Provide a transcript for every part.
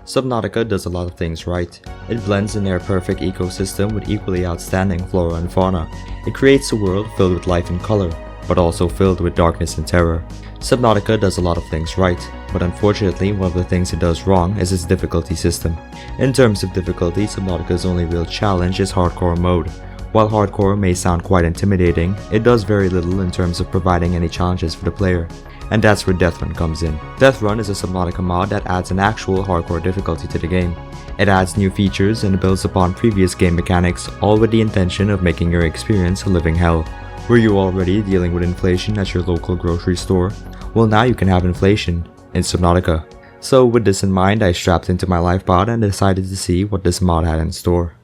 Subnautica does a lot of things right. It blends a near-perfect ecosystem with equally outstanding flora and fauna. It creates a world filled with life and color, but also filled with darkness and terror. Subnautica does a lot of things right, but unfortunately one of the things it does wrong is its difficulty system. In terms of difficulty, Subnautica's only real challenge is hardcore mode. While hardcore may sound quite intimidating, it does very little in terms of providing any challenges for the player. And that's where Death Run comes in. Death Run is a Subnautica mod that adds an actual hardcore difficulty to the game. It adds new features and builds upon previous game mechanics, all with the intention of making your experience a living hell. Were you already dealing with inflation at your local grocery store? Well, now you can have inflation in Subnautica. So with this in mind, I strapped into my lifebot and decided to see what this mod had in store.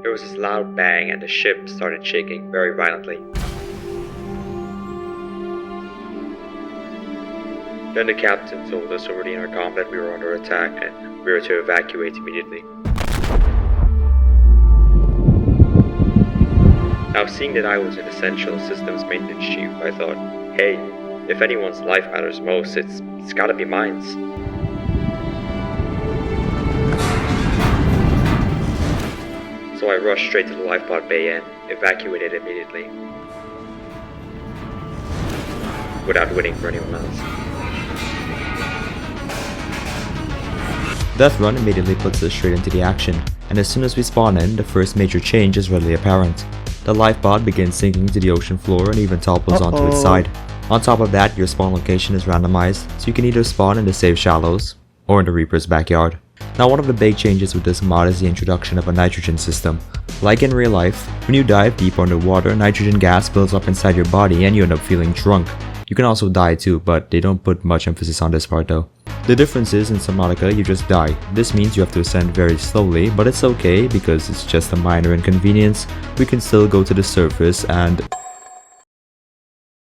There was this loud bang and the ship started shaking very violently. Then the captain told us over the intercom that we were under attack and we were to evacuate immediately. Now, seeing that I was an essential systems maintenance chief, I thought, hey, if anyone's life matters most, it's gotta be mine. So I rushed straight to the lifebot bay and evacuated immediately, without waiting for anyone else. Death Run immediately puts us straight into the action, and as soon as we spawn in, the first major change is readily apparent. The lifebot begins sinking to the ocean floor and even topples onto its side. On top of that, your spawn location is randomized, so you can either spawn in the safe shallows, or in the Reaper's backyard. Now, one of the big changes with this mod is the introduction of a nitrogen system. Like in real life, when you dive deep underwater, nitrogen gas builds up inside your body and you end up feeling drunk. You can also die too, but they don't put much emphasis on this part though. The difference is in Subnautica you just die. This means you have to ascend very slowly, but it's okay because it's just a minor inconvenience. We can still go to the surface and...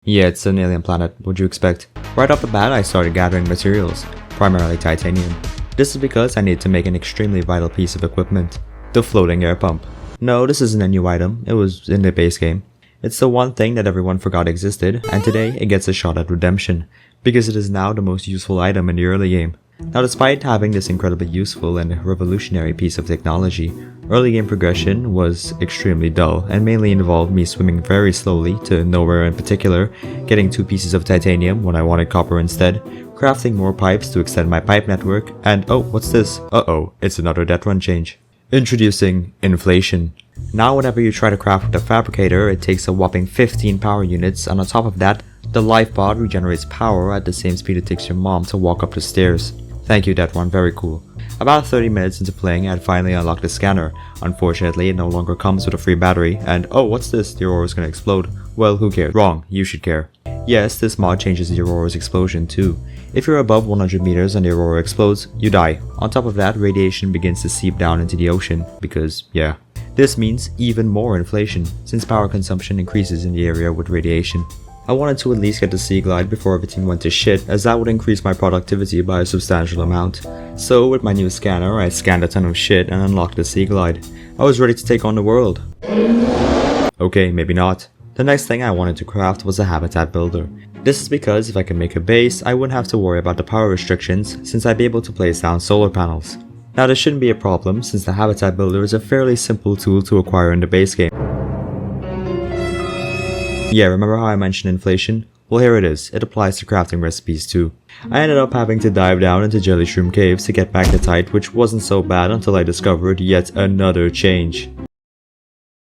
yeah, it's an alien planet, what'd you expect? Right off the bat I started gathering materials, primarily titanium. This is because I needed to make an extremely vital piece of equipment, the floating air pump. No, this isn't a new item, it was in the base game. It's the one thing that everyone forgot existed, and today it gets a shot at redemption, because it is now the most useful item in the early game. Now, despite having this incredibly useful and revolutionary piece of technology, early game progression was extremely dull and mainly involved me swimming very slowly to nowhere in particular, getting 2 pieces of titanium when I wanted copper instead, crafting more pipes to extend my pipe network, and oh, what's this? Uh-oh, it's another Death Run change. Introducing inflation. Now whenever you try to craft with a fabricator, it takes a whopping 15 power units, and on top of that, the lifebot regenerates power at the same speed it takes your mom to walk up the stairs. Thank you, Death Run, very cool. About 30 minutes into playing, I had finally unlocked the scanner. Unfortunately, it no longer comes with a free battery, and oh, what's this? The Aurora's gonna explode. Well, who cares? Wrong, you should care. Yes, this mod changes the Aurora's explosion too. If you're above 100 meters and the Aurora explodes, you die. On top of that, radiation begins to seep down into the ocean, because, yeah. This means even more inflation, since power consumption increases in the area with radiation. I wanted to at least get the Sea Glide before everything went to shit, as that would increase my productivity by a substantial amount. So with my new scanner, I scanned a ton of shit and unlocked the Sea Glide. I was ready to take on the world. Okay, maybe not. The next thing I wanted to craft was a habitat builder. This is because if I can make a base, I wouldn't have to worry about the power restrictions, since I'd be able to place down solar panels. Now this shouldn't be a problem, since the habitat builder is a fairly simple tool to acquire in the base game. Yeah, remember how I mentioned inflation? Well, here it is. It applies to crafting recipes too. I ended up having to dive down into jelly shroom caves to get back the tide, which wasn't so bad until I discovered yet another change.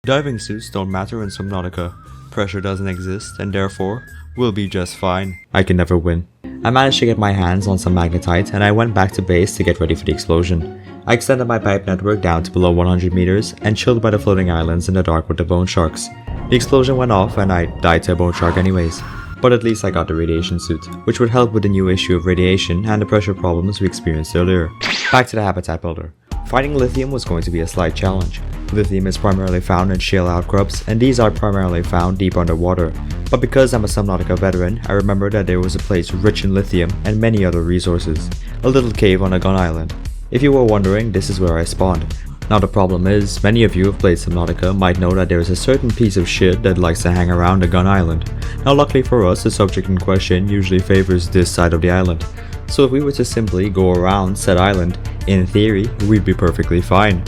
Diving suits don't matter in Subnautica. Pressure doesn't exist, and therefore, we'll be just fine. I can never win. I managed to get my hands on some magnetite, and I went back to base to get ready for the explosion. I extended my pipe network down to below 100 meters, and chilled by the floating islands in the dark with the bone sharks. The explosion went off, and I died to a bone shark anyways. But at least I got the radiation suit, which would help with the new issue of radiation and the pressure problems we experienced earlier. Back to the habitat builder. Finding lithium was going to be a slight challenge. Lithium is primarily found in shale outcrops, and these are primarily found deep underwater. But because I'm a Subnautica veteran, I remember that there was a place rich in lithium and many other resources. A little cave on a gun island. If you were wondering, this is where I spawned. Now the problem is, many of you who have played Subnautica might know that there is a certain piece of shit that likes to hang around a gun island. Now luckily for us, the subject in question usually favors this side of the island. So if we were to simply go around said island, in theory, we'd be perfectly fine.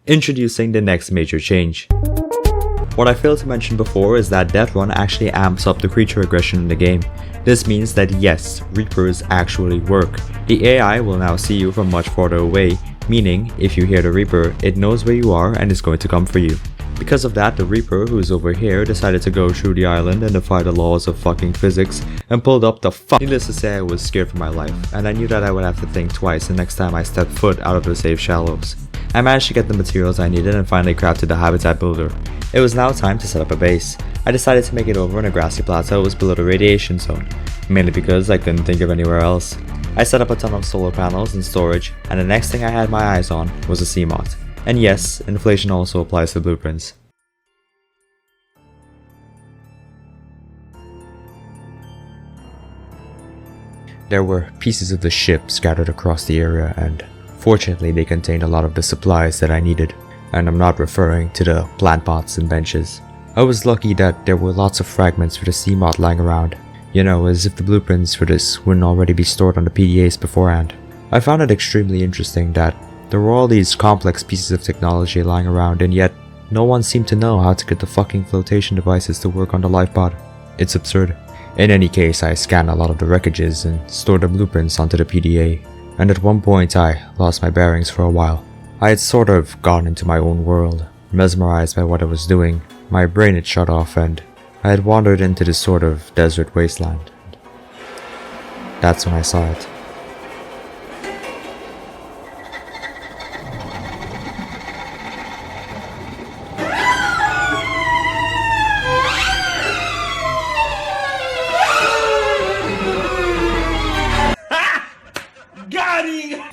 Introducing the next major change. What I failed to mention before is that Death Run actually amps up the creature aggression in the game. This means that yes, Reapers actually work. The AI will now see you from much farther away, meaning if you hear the Reaper, it knows where you are and is going to come for you. Because of that, the Reaper, who is over here, decided to go through the island and defy the laws of fucking physics and pulled up the fuck. Needless to say, I was scared for my life, and I knew that I would have to think twice the next time I stepped foot out of the safe shallows. I managed to get the materials I needed and finally crafted the habitat builder. It was now time to set up a base. I decided to make it over on a grassy plateau below the radiation zone, mainly because I couldn't think of anywhere else. I set up a ton of solar panels and storage, and the next thing I had my eyes on was a CMOD. And yes, inflation also applies to blueprints. There were pieces of the ship scattered across the area, and fortunately they contained a lot of the supplies that I needed. And I'm not referring to the plant pots and benches. I was lucky that there were lots of fragments for the CMOD lying around. You know, as if the blueprints for this wouldn't already be stored on the PDAs beforehand. I found it extremely interesting that there were all these complex pieces of technology lying around, and yet no one seemed to know how to get the fucking flotation devices to work on the lifepod. It's absurd. In any case, I scanned a lot of the wreckages and stored the blueprints onto the PDA, and at one point I lost my bearings for a while. I had sort of gone into my own world, mesmerized by what I was doing. My brain had shut off and I had wandered into this sort of desert wasteland. That's when I saw it.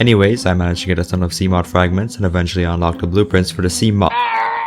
Anyways, I managed to get a ton of CMOD fragments and eventually unlocked the blueprints for the CMOD.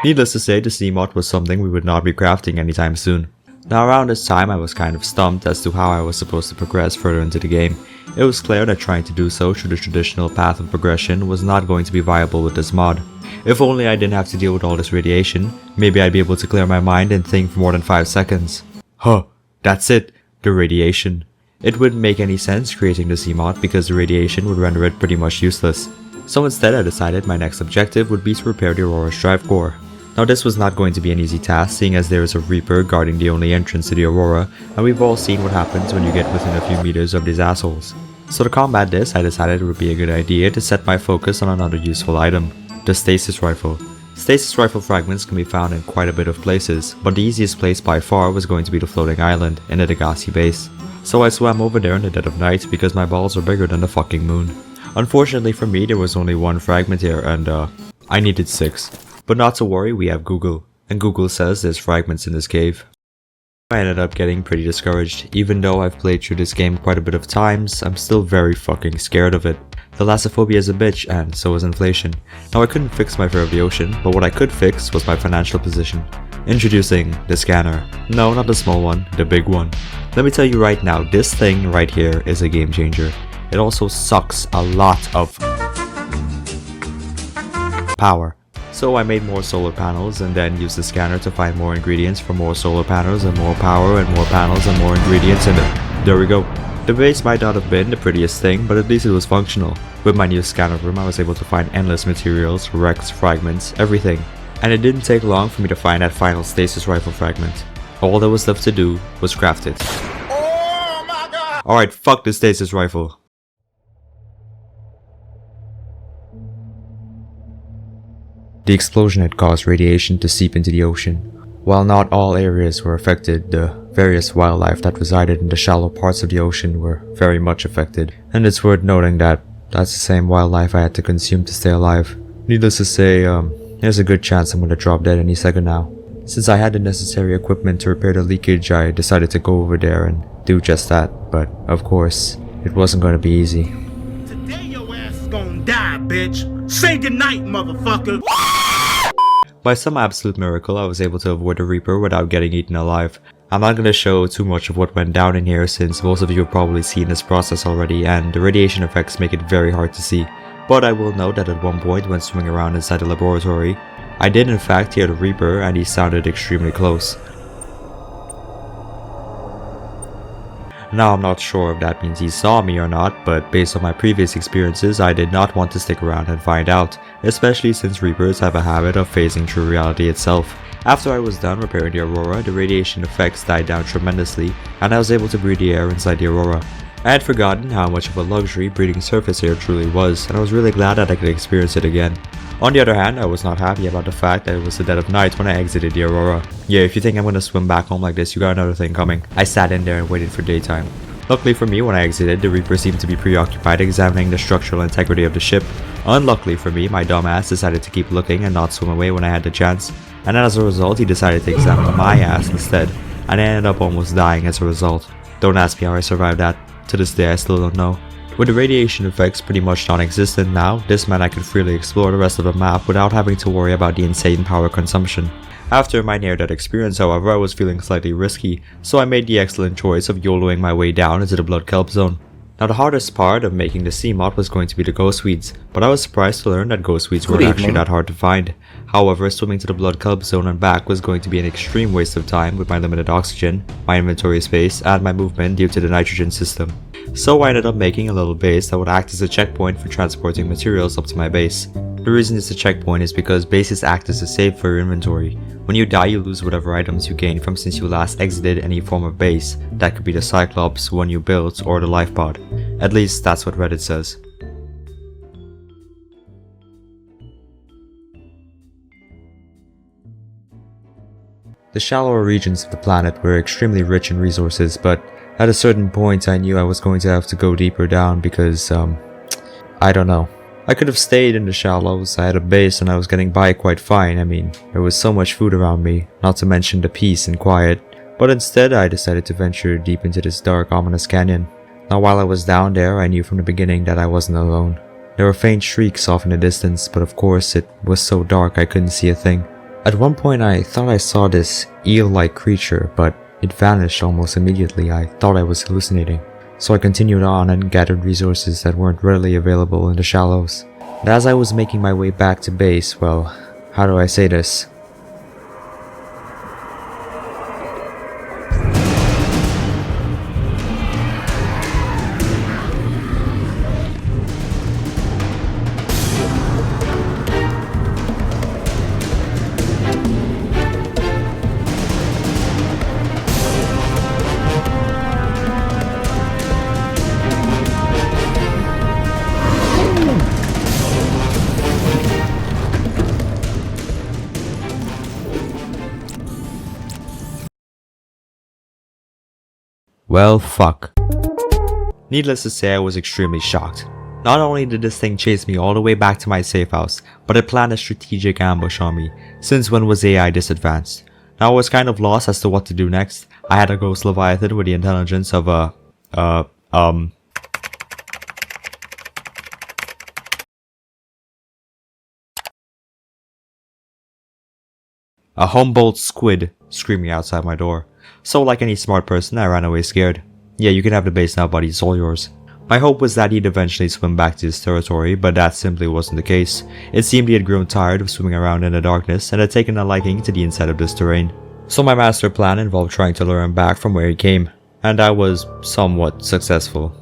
Needless to say, the CMOD was something we would not be crafting anytime soon. Now around this time I was kind of stumped as to how I was supposed to progress further into the game. It was clear that trying to do so through the traditional path of progression was not going to be viable with this mod. If only I didn't have to deal with all this radiation, maybe I'd be able to clear my mind and think for more than 5 seconds. Huh, that's it, the radiation. It wouldn't make any sense creating the CMOD because the radiation would render it pretty much useless. So instead I decided my next objective would be to repair the Aurora's drive core. Now this was not going to be an easy task, seeing as there is a Reaper guarding the only entrance to the Aurora, and we've all seen what happens when you get within a few meters of these assholes. So to combat this, I decided it would be a good idea to set my focus on another useful item, the stasis rifle. Stasis rifle fragments can be found in quite a bit of places, but the easiest place by far was going to be the floating island in the Degassi base. So I swam over there in the dead of night because my balls are bigger than the fucking moon. Unfortunately for me, there was only 1 fragment here and I needed 6. But not to worry, we have Google, and Google says there's fragments in this cave. I ended up getting pretty discouraged. Even though I've played through this game quite a bit of times, I'm still very fucking scared of it. Thalassophobia is a bitch, and so is inflation. Now I couldn't fix my fear of the ocean, but what I could fix was my financial position. Introducing the scanner. No, not the small one, the big one. Let me tell you right now, this thing right here is a game changer. It also sucks a lot of power. So I made more solar panels and then used the scanner to find more ingredients for more solar panels and more power and more panels and more ingredients, and there we go. The base might not have been the prettiest thing, but at least it was functional. With my new scanner room I was able to find endless materials, wrecks, fragments, everything. And it didn't take long for me to find that final stasis rifle fragment. All that was left to do was craft it. Oh my god! Alright, fuck the stasis rifle. The explosion had caused radiation to seep into the ocean. While not all areas were affected, the various wildlife that resided in the shallow parts of the ocean were very much affected. And it's worth noting that That's the same wildlife I had to consume to stay alive. Needless to say, there's a good chance I'm gonna drop dead any second now. Since I had the necessary equipment to repair the leakage, I decided to go over there and do just that, but of course, it wasn't gonna be easy. Today your ass is gonna die, bitch. Say goodnight, motherfucker. By some absolute miracle, I was able to avoid the Reaper without getting eaten alive. I'm not going to show too much of what went down in here since most of you have probably seen this process already and the radiation effects make it very hard to see. But I will note that at one point when swimming around inside the laboratory, I did in fact hear the Reaper and he sounded extremely close. Now I'm not sure if that means he saw me or not, but based on my previous experiences I did not want to stick around and find out, especially since Reapers have a habit of phasing through reality itself. After I was done repairing the Aurora, the radiation effects died down tremendously and I was able to breathe the air inside the Aurora. I had forgotten how much of a luxury breathing surface air truly was and I was really glad that I could experience it again. On the other hand, I was not happy about the fact that it was the dead of night when I exited the Aurora. Yeah, if you think I'm gonna swim back home like this, you got another thing coming. I sat in there and waited for daytime. Luckily for me, when I exited, the Reaper seemed to be preoccupied examining the structural integrity of the ship. Unluckily for me, my dumb ass decided to keep looking and not swim away when I had the chance. And as a result, he decided to examine my ass instead, and I ended up almost dying as a result. Don't ask me how I survived that. To this day, I still don't know. With the radiation effects pretty much non-existent now, this meant I could freely explore the rest of the map without having to worry about the insane power consumption. After my near-death experience, however, I was feeling slightly risky, so I made the excellent choice of YOLOing my way down into the blood kelp zone. Now the hardest part of making the sea mod was going to be the ghost weeds, but I was surprised to learn that ghost weeds weren't actually that hard to find. However, swimming to the blood kelp zone and back was going to be an extreme waste of time with my limited oxygen, my inventory space, and my movement due to the nitrogen system. So I ended up making a little base that would act as a checkpoint for transporting materials up to my base. The reason it's a checkpoint is because bases act as a save for your inventory. When you die, you lose whatever items you gained from since you last exited any form of base. That could be the Cyclops, one you built, or the life pod. At least that's what Reddit says. The shallower regions of the planet were extremely rich in resources, but at a certain point I knew I was going to have to go deeper down because, I don't know. I could have stayed in the shallows, I had a base and I was getting by quite fine. I mean, there was so much food around me, not to mention the peace and quiet. But instead I decided to venture deep into this dark, ominous canyon. Now while I was down there, I knew from the beginning that I wasn't alone. There were faint shrieks off in the distance, but of course it was so dark I couldn't see a thing. At one point I thought I saw this eel-like creature, but it vanished almost immediately. I thought I was hallucinating. So I continued on and gathered resources that weren't readily available in the shallows. And as I was making my way back to base, well, how do I say this? Well, fuck. Needless to say, I was extremely shocked. Not only did this thing chase me all the way back to my safe house, but it planned a strategic ambush on me, since when was AI this advanced? Now I was kind of lost as to what to do next. I had a ghost leviathan with the intelligence of a Humboldt squid screaming outside my door. So like any smart person, I ran away scared. Yeah, you can have the base now, buddy, it's all yours. My hope was that he'd eventually swim back to his territory, but that simply wasn't the case. It seemed he had grown tired of swimming around in the darkness and had taken a liking to the inside of this terrain. So my master plan involved trying to lure him back from where he came, and I was somewhat successful.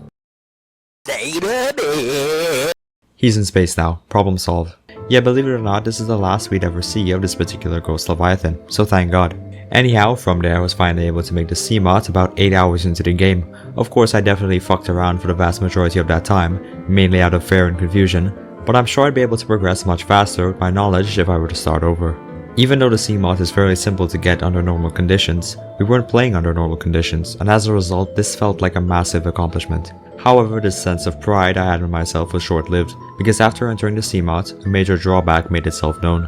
He's in space now, problem solved. Yeah, believe it or not, this is the last we'd ever see of this particular ghost leviathan, so thank God. Anyhow, from there I was finally able to make the sea mod about 8 hours into the game. Of course I definitely fucked around for the vast majority of that time, mainly out of fear and confusion, but I'm sure I'd be able to progress much faster with my knowledge if I were to start over. Even though the Seamod is fairly simple to get under normal conditions, we weren't playing under normal conditions, and as a result this felt like a massive accomplishment. However, this sense of pride I had in myself was short-lived, because after entering the Seamod, a major drawback made itself known.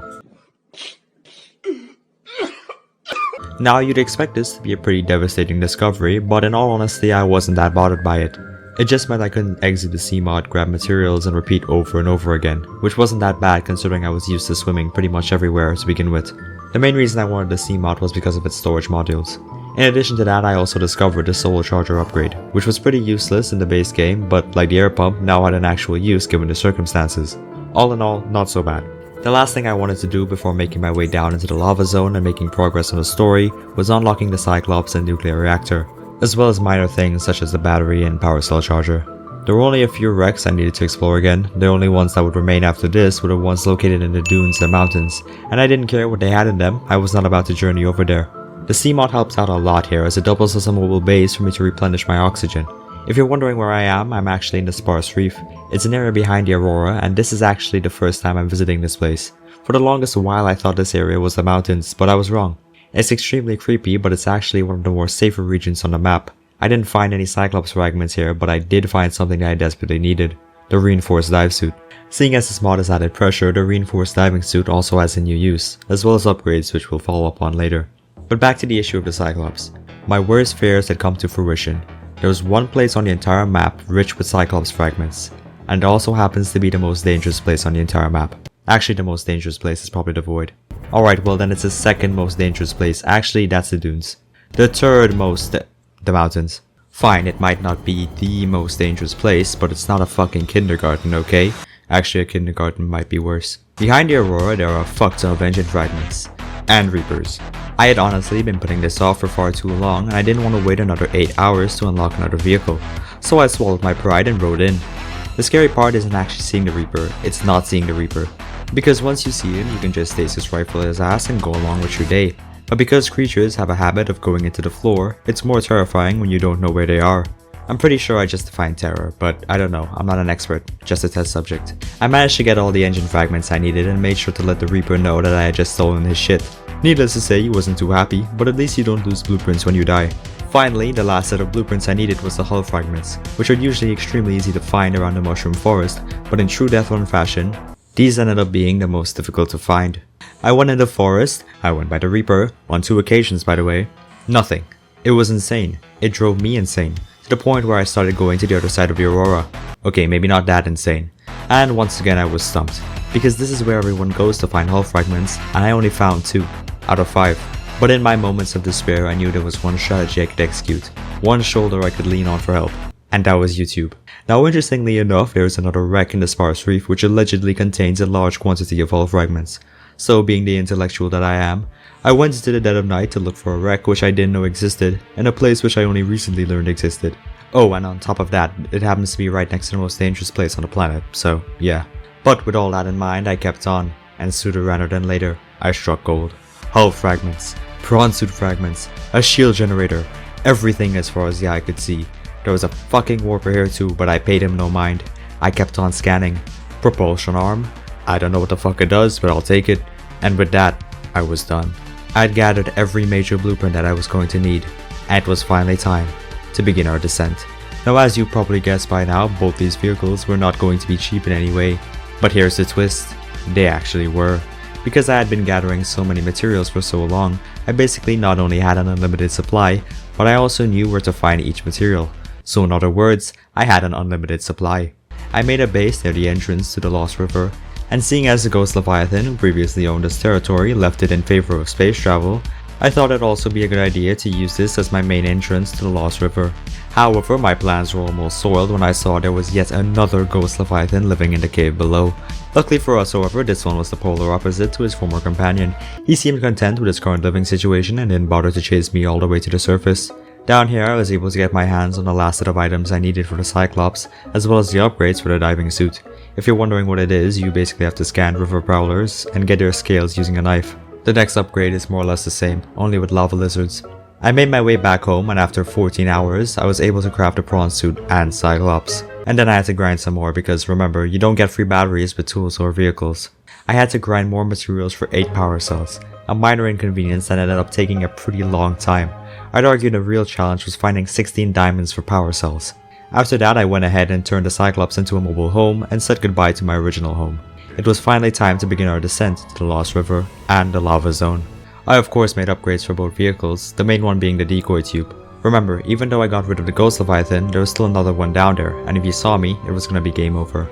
Now you'd expect this to be a pretty devastating discovery, but in all honesty I wasn't that bothered by it. It just meant I couldn't exit the Seamod, grab materials, and repeat over and over again, which wasn't that bad considering I was used to swimming pretty much everywhere to begin with. The main reason I wanted the Seamod was because of its storage modules. In addition to that, I also discovered the solar charger upgrade, which was pretty useless in the base game, but like the air pump, now had an actual use given the circumstances. All in all, not so bad. The last thing I wanted to do before making my way down into the lava zone and making progress on the story was unlocking the Cyclops and nuclear reactor, as well as minor things such as the battery and power cell charger. There were only a few wrecks I needed to explore again. The only ones that would remain after this were the ones located in the dunes and mountains, and I didn't care what they had in them. I was not about to journey over there. The Seamod helps out a lot here as it doubles as a mobile base for me to replenish my oxygen. If you're wondering where I am, I'm actually in the Sparse Reef. It's an area behind the Aurora, and this is actually the first time I'm visiting this place. For the longest while I thought this area was the mountains, but I was wrong. It's extremely creepy, but it's actually one of the more safer regions on the map. I didn't find any Cyclops fragments here, but I did find something that I desperately needed: the reinforced dive suit. Seeing as this mod has added pressure, the reinforced diving suit also has a new use, as well as upgrades which we'll follow up on later. But back to the issue of the Cyclops. My worst fears had come to fruition. There was one place on the entire map rich with Cyclops fragments, and it also happens to be the most dangerous place on the entire map. Actually, the most dangerous place is probably the Void. Alright, well then it's the second most dangerous place. Actually, that's the dunes. The third most, the mountains. Fine, it might not be the most dangerous place, but it's not a fucking kindergarten, okay? Actually, a kindergarten might be worse. Behind the Aurora, there are a fuck ton of engine fragments. And Reapers. I had honestly been putting this off for far too long, and I didn't want to wait another 8 hours to unlock another vehicle. So I swallowed my pride and rode in. The scary part isn't actually seeing the Reaper, it's not seeing the Reaper. Because once you see him, you can just stasis rifle his ass and go along with your day. But because creatures have a habit of going into the floor, it's more terrifying when you don't know where they are. I'm pretty sure I just defined terror, but I don't know, I'm not an expert, just a test subject. I managed to get all the engine fragments I needed and made sure to let the Reaper know that I had just stolen his shit. Needless to say, he wasn't too happy, but at least you don't lose blueprints when you die. Finally, the last set of blueprints I needed was the hull fragments, which are usually extremely easy to find around the Mushroom Forest, but in true Deathrun fashion, these ended up being the most difficult to find. I went in the forest, I went by the Reaper, on 2 occasions by the way. Nothing. It was insane. It drove me insane, to the point where I started going to the other side of the Aurora. Okay, maybe not that insane. And once again I was stumped, because this is where everyone goes to find hull fragments, and I only found 2, out of 5. But in my moments of despair I knew there was one strategy I could execute, one shoulder I could lean on for help, and that was YouTube. Now interestingly enough, there is another wreck in the Sparse Reef which allegedly contains a large quantity of hull fragments. So being the intellectual that I am, I went into the dead of night to look for a wreck which I didn't know existed, and a place which I only recently learned existed. Oh, and on top of that, it happens to be right next to the most dangerous place on the planet, so yeah. But with all that in mind, I kept on, and sooner rather than later, I struck gold. Hull fragments, prawn suit fragments, a shield generator, everything as far as the eye could see. There was a fucking warper here too, but I paid him no mind. I kept on scanning. Propulsion arm? I don't know what the fuck it does, but I'll take it. And with that, I was done. I'd gathered every major blueprint that I was going to need, and it was finally time to begin our descent. Now as you probably guessed by now, both these vehicles were not going to be cheap in any way. But here's the twist, they actually were. Because I had been gathering so many materials for so long, I basically not only had an unlimited supply, but I also knew where to find each material. So in other words, I had an unlimited supply. I made a base near the entrance to the Lost River, and seeing as the Ghost Leviathan, who previously owned this territory, left it in favor of space travel, I thought it'd also be a good idea to use this as my main entrance to the Lost River. However, my plans were almost soiled when I saw there was yet another Ghost Leviathan living in the cave below. Luckily for us, however, this one was the polar opposite to his former companion. He seemed content with his current living situation and didn't bother to chase me all the way to the surface. Down here, I was able to get my hands on the last set of items I needed for the Cyclops, as well as the upgrades for the diving suit. If you're wondering what it is, you basically have to scan river prowlers and get their scales using a knife. The next upgrade is more or less the same, only with lava lizards. I made my way back home, and after 14 hours, I was able to craft a prawn suit and Cyclops. And then I had to grind some more because remember, you don't get free batteries with tools or vehicles. I had to grind more materials for 8 power cells, a minor inconvenience that ended up taking a pretty long time. I'd argue the real challenge was finding 16 diamonds for power cells. After that, I went ahead and turned the Cyclops into a mobile home and said goodbye to my original home. It was finally time to begin our descent to the Lost River and the Lava Zone. I of course made upgrades for both vehicles, the main one being the decoy tube. Remember, even though I got rid of the Ghost Leviathan, there was still another one down there, and if you saw me, it was gonna be game over.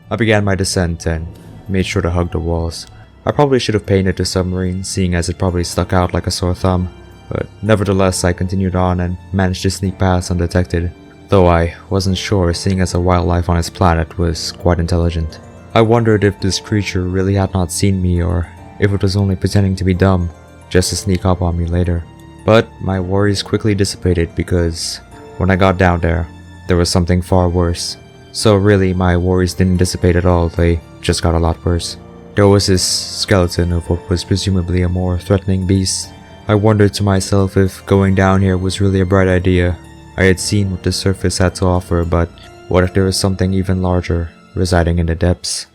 I began my descent and made sure to hug the walls. I probably should have painted the submarine, seeing as it probably stuck out like a sore thumb, but nevertheless I continued on and managed to sneak past undetected, though I wasn't sure, seeing as the wildlife on its planet was quite intelligent. I wondered if this creature really had not seen me or if it was only pretending to be dumb, just to sneak up on me later. But my worries quickly dissipated because when I got down there was something far worse. So really my worries didn't dissipate at all, they just got a lot worse. There was this skeleton of what was presumably a more threatening beast. I wondered to myself if going down here was really a bright idea. I had seen what the surface had to offer, but what if there was something even larger residing in the depths?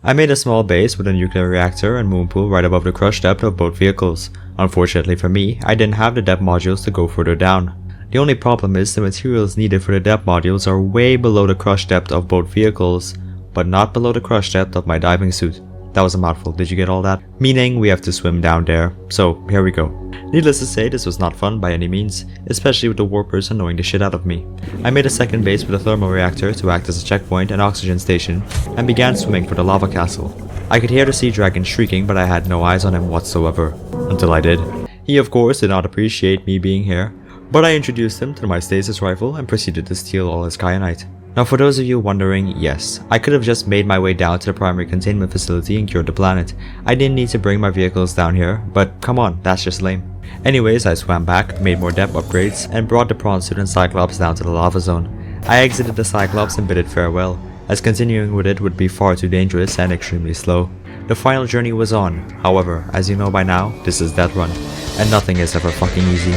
I made a small base with a nuclear reactor and moon pool right above the crush depth of both vehicles. Unfortunately for me, I didn't have the depth modules to go further down. The only problem is the materials needed for the depth modules are way below the crush depth of both vehicles, but not below the crush depth of my diving suit. That was a mouthful, did you get all that? Meaning we have to swim down there, so here we go. Needless to say, this was not fun by any means, especially with the warpers annoying the shit out of me. I made a second base with a thermal reactor to act as a checkpoint and oxygen station, and began swimming for the lava castle. I could hear the sea dragon shrieking, but I had no eyes on him whatsoever, until I did. He of course did not appreciate me being here, but I introduced him to my stasis rifle and proceeded to steal all his kyanite. Now for those of you wondering, yes, I could have just made my way down to the primary containment facility and cured the planet. I didn't need to bring my vehicles down here, but come on, that's just lame. Anyways, I swam back, made more depth upgrades, and brought the prawn suit and Cyclops down to the lava zone. I exited the Cyclops and bid it farewell, as continuing with it would be far too dangerous and extremely slow. The final journey was on, however, as you know by now, this is Death Run, and nothing is ever fucking easy.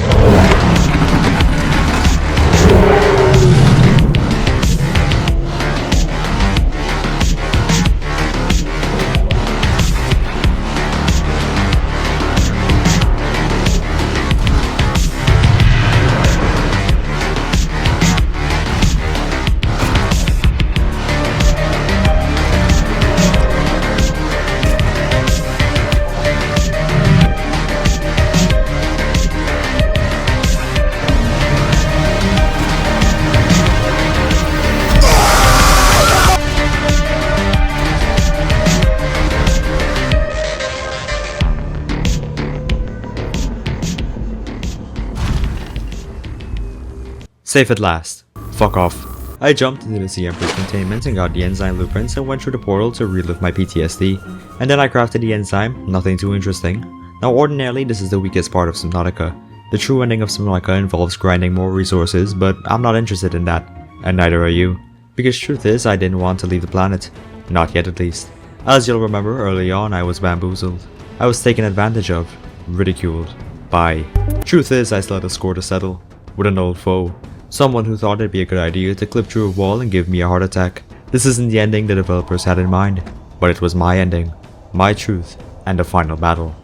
Safe at last. Fuck off. I jumped into the Sea Emperor's containment and got the enzyme blueprints and went through the portal to relive my PTSD. And then I crafted the enzyme, nothing too interesting. Now ordinarily this is the weakest part of Subnautica. The true ending of Subnautica involves grinding more resources, but I'm not interested in that. And neither are you. Because truth is, I didn't want to leave the planet. Not yet at least. As you'll remember, early on I was bamboozled. I was taken advantage of. Ridiculed. By. Truth is, I still had a score to settle. With an old foe. Someone who thought it'd be a good idea to clip through a wall and give me a heart attack. This isn't the ending the developers had in mind, but it was my ending, my truth, and the final battle.